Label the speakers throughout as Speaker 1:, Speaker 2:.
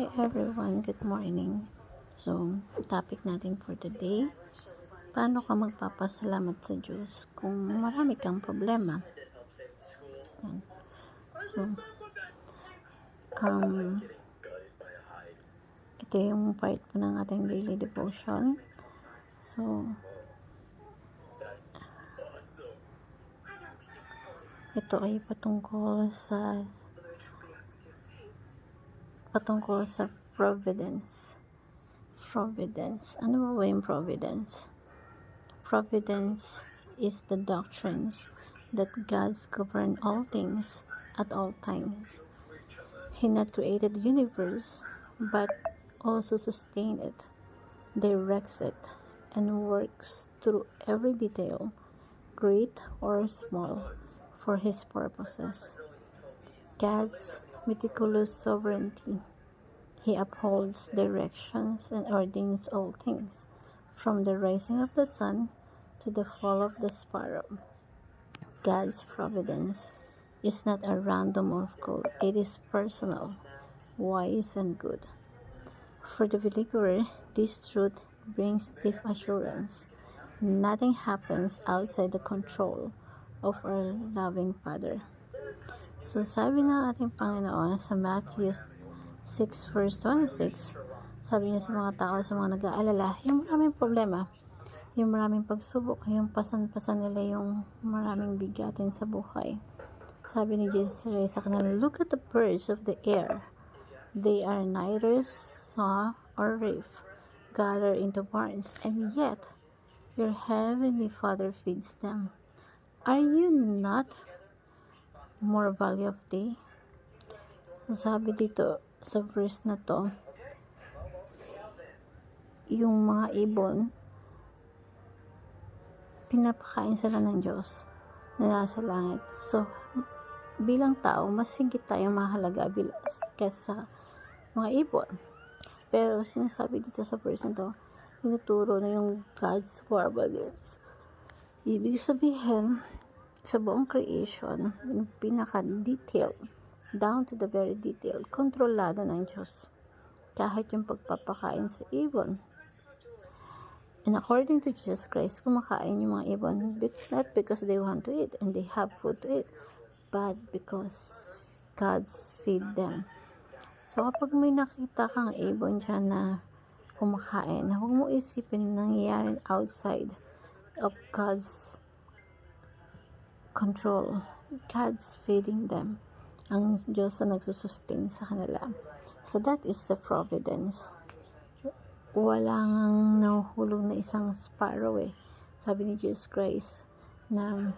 Speaker 1: Hi everyone, good morning. So, topic natin for today, paano ka magpapasalamat sa Diyos kung marami kang problema? Yan. So, ito yung part po ng ating daily devotion. So, ito ay patungkol sa providence. Providence. Ano ba yung providence? Providence is the doctrines that God's govern all things at all times. He not created the universe, but also sustained it, directs it, and works through every detail, great or small, for His purposes. God's meticulous sovereignty. He upholds directions and ordains all things, from the rising of the sun to the fall of the sparrow. God's providence is not a random or cold. It is personal, wise, and good. For the believer, this truth brings deep assurance. Nothing happens outside the control of our loving Father. So sabi ng ating Panginoon sa Matthew 6 verse 26, sabi niya sa mga tao, sa mga nag-aalala, yung maraming problema, yung maraming pagsubok, yung pasan-pasan nila yung maraming bigatin sa buhay. Sabi ni Jesus sa kanila, look at the birds of the air. They are neither sow or reap, gather into barns, and yet your heavenly Father feeds them. Are you not more value of they? So sabi dito sa verse na to, yung mga ibon, pinapakain sila ng Diyos na nasa langit. So, bilang tao, mas higit tayong mahalaga kaysa mga ibon. Pero, sinasabi dito sa verse na to, tinuturo na yung God's providence. Ibig sabihin, sa buong creation, yung pinaka-detail, down to the very detail, kontrolado ng Diyos. Kahit yung pagpapakain sa ibon. And according to Jesus Christ, kumakain yung mga ibon not because they want to eat and they have food to eat, but because God's feed them. So kapag may nakita kang ibon dyan na kumakain, huwag mo isipin na nangyayari outside of God's control. God's feeding them. Ang Diyos na nagsusustain sa kanila. So that is the providence. Walang nahuhulog na isang sparrow Sabi ni Jesus Christ na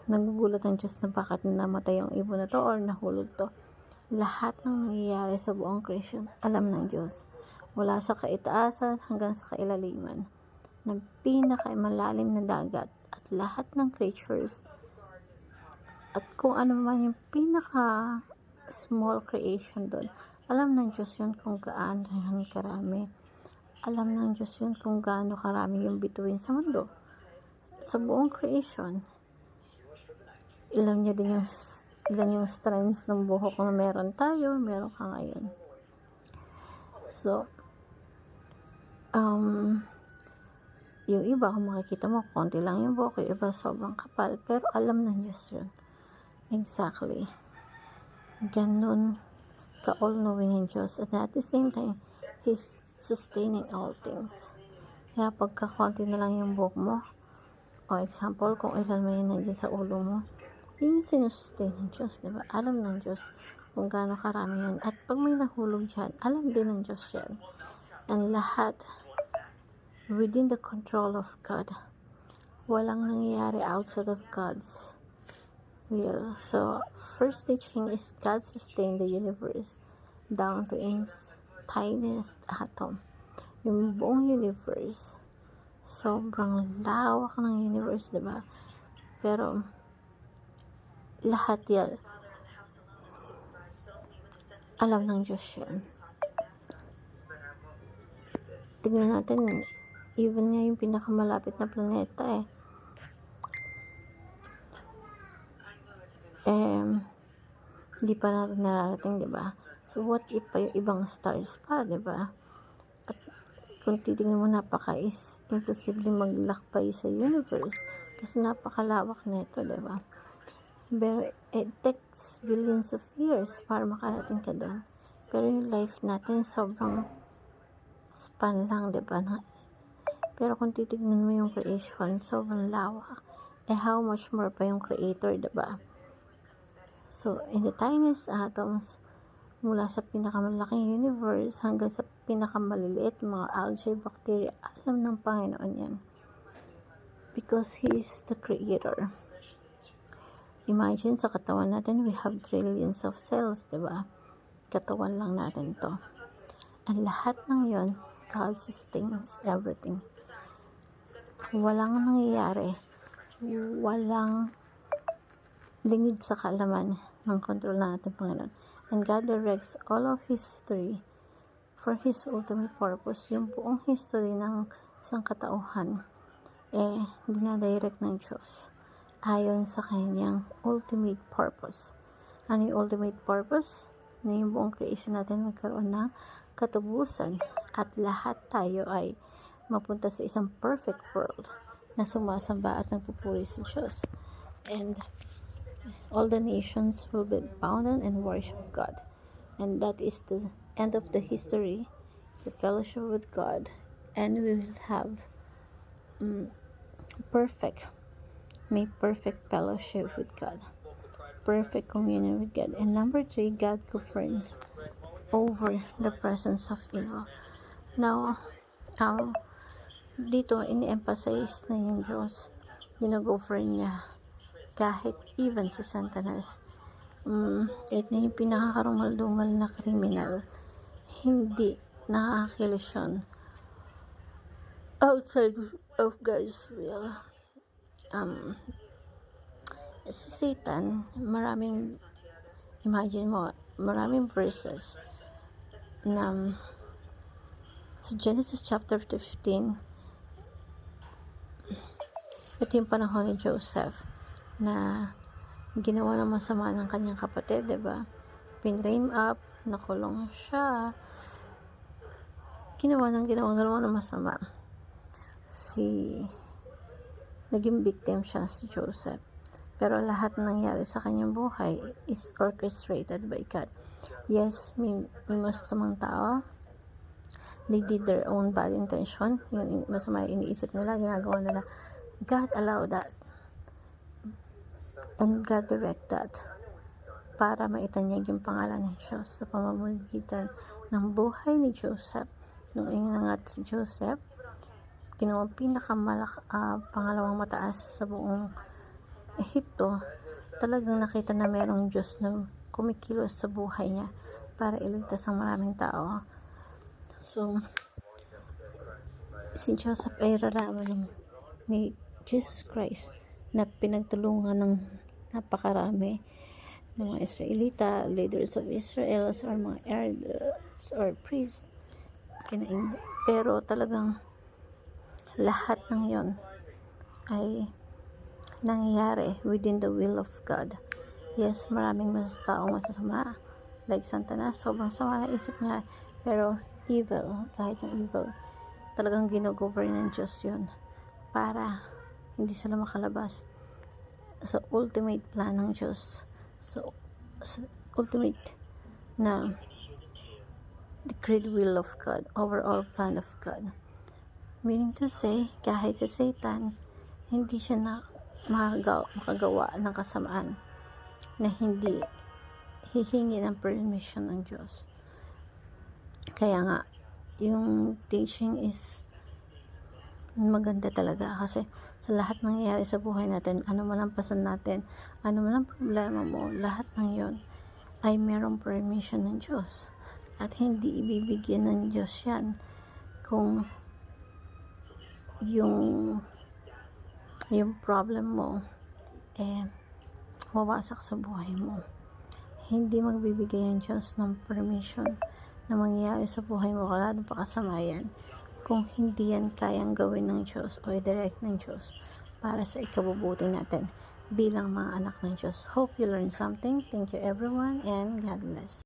Speaker 1: nagugulat ang Diyos na bakit namatay yung ibon na to or nahulog to. Lahat ng nangyayari sa buong creation, alam ng Diyos. Wala sa kaitaasan hanggang sa kailaliman. Ng pinakamalalim na dagat at lahat ng creatures at kung ano man yung pinaka small creation doon, alam ng Diyos yun kung gaano yun karami. Alam ng Diyos yun kung gaano karami yung bituin sa mundo. Sa buong creation, ilan yung strands ng buhok na meron ka ngayon. So, yung iba, kung makikita mo, konti lang yung buhok, yung iba sobrang kapal, pero alam ng Diyos yun. Exactly. Ganun ka-all-knowing ang Diyos. And at the same time, He's sustaining all things. Kaya pagka konti na lang yung buhok mo, o example, kung ilan mo yun nandiyan sa ulo mo, yun yung sinusustain ng Diyos, diba? Alam ng Diyos kung gaano karami yun. At pag may nahulog dyan, alam din ng Diyos yan. And lahat within the control of God. Walang nangyayari outside of God's will. So, first teaching is God sustained the universe down to its tiniest atom. Yung buong universe, sobrang lawak ng universe, diba? Pero, lahat yan, alam ng Diyos yan. Tignan natin, even nga yung pinakamalapit na planeta hindi pa natin nararating, diba? So, what if pa yung ibang stars pa, diba? At kung titignan mo, imposible maglakbay sa universe kasi napakalawak nito, diba? Pero it takes billions of years para makarating ka doon. Pero yung life natin, sobrang span lang, diba? Pero kung titignan mo yung creation, sobrang lawak. How much more pa yung creator, diba? So, in the tiniest atoms, mula sa pinakamalaking universe hanggang sa pinakamaliliit, mga algae, bacteria, alam ng Panginoon yan. Because He is the creator. Imagine, sa katawan natin, we have trillions of cells, diba? Katawan lang natin to. And lahat ng yon, God sustains everything. Walang nangyayari, walang lingid sa kaalaman ng kontrol na natin, Panginoon. And God directs all of history for His ultimate purpose. Yung buong history ng isang katauhan, dinadirect ng Diyos ayon sa kanyang ultimate purpose. Ano yung ultimate purpose? Na yung buong creation natin magkaroon ng katubusan at lahat tayo ay mapunta sa isang perfect world na sumasamba at nagpupuri sa Diyos. And all the nations will be bound and worship God. And that is the end of the history, the fellowship with God. And we will have perfect fellowship with God. Perfect communion with God. And number 3, God governs over the presence of evil. Now, dito ini-emphasize na yung Diyos, gino-govern niya kahit even si Satanas. Kahit na yung pinakakarumal-dumal na kriminal, hindi nakakilos yun outside of God's will. Si Satan, imagine mo, maraming verses na sa Genesis chapter 15, ito yung panahon ni Joseph na ginawa ng masama ng kanyang kapatid, diba? Pinrame up, nakulong siya, ginawa ng masama. Naging victim siya si Joseph. Pero lahat ng nangyari sa kanyang buhay is orchestrated by God. Yes, may masamang tao, they did their own bad intention, yung masama yung iniisip nila, ginagawa nila. God allowed that. And God direct that para maitanyag yung pangalan ng Diyos sa pamamagitan ng buhay ni Joseph. Nung inangat si Joseph, ginawa pangalawang mataas sa buong Ehipto, talagang nakita na merong Diyos na kumikilos sa buhay niya para iligtas ang maraming tao. So, si Joseph ay raraman ni Jesus Christ na pinagtulungan ng napakarami ng mga Israelita, leaders of Israel, or mga elders or priests. Pero talagang lahat ng yon ay nangyayari within the will of God. Yes, maraming taong masasama like Satanas, sobrang sama na isip niya, pero evil, kahit yung evil, talagang ginogovern ng Diyos yun para hindi sila makalabas sa ultimate plan ng Diyos, sa ultimate na the great will of God, overall plan of God. Meaning to say, kahit sa Satan, hindi siya makagawa ng kasamaan na hindi hihingi ng permission ng Diyos. Kaya nga, yung teaching is maganda talaga kasi sa lahat ng nangyayari sa buhay natin, ano man ang pasan natin, ano man ang problema mo, lahat ng yon ay merong permission ng Diyos. At hindi ibibigyan ng Diyos yan kung yung problem mo mawasak sa buhay mo. Hindi magbibigay ang Diyos ng permission na mangyayari sa buhay mo kung ano pa kasama yan kung hindi yan kayang gawin ng Diyos o i-direct ng Diyos para sa ikabubuti natin bilang mga anak ng Diyos. Hope you learned something. Thank you everyone and God bless.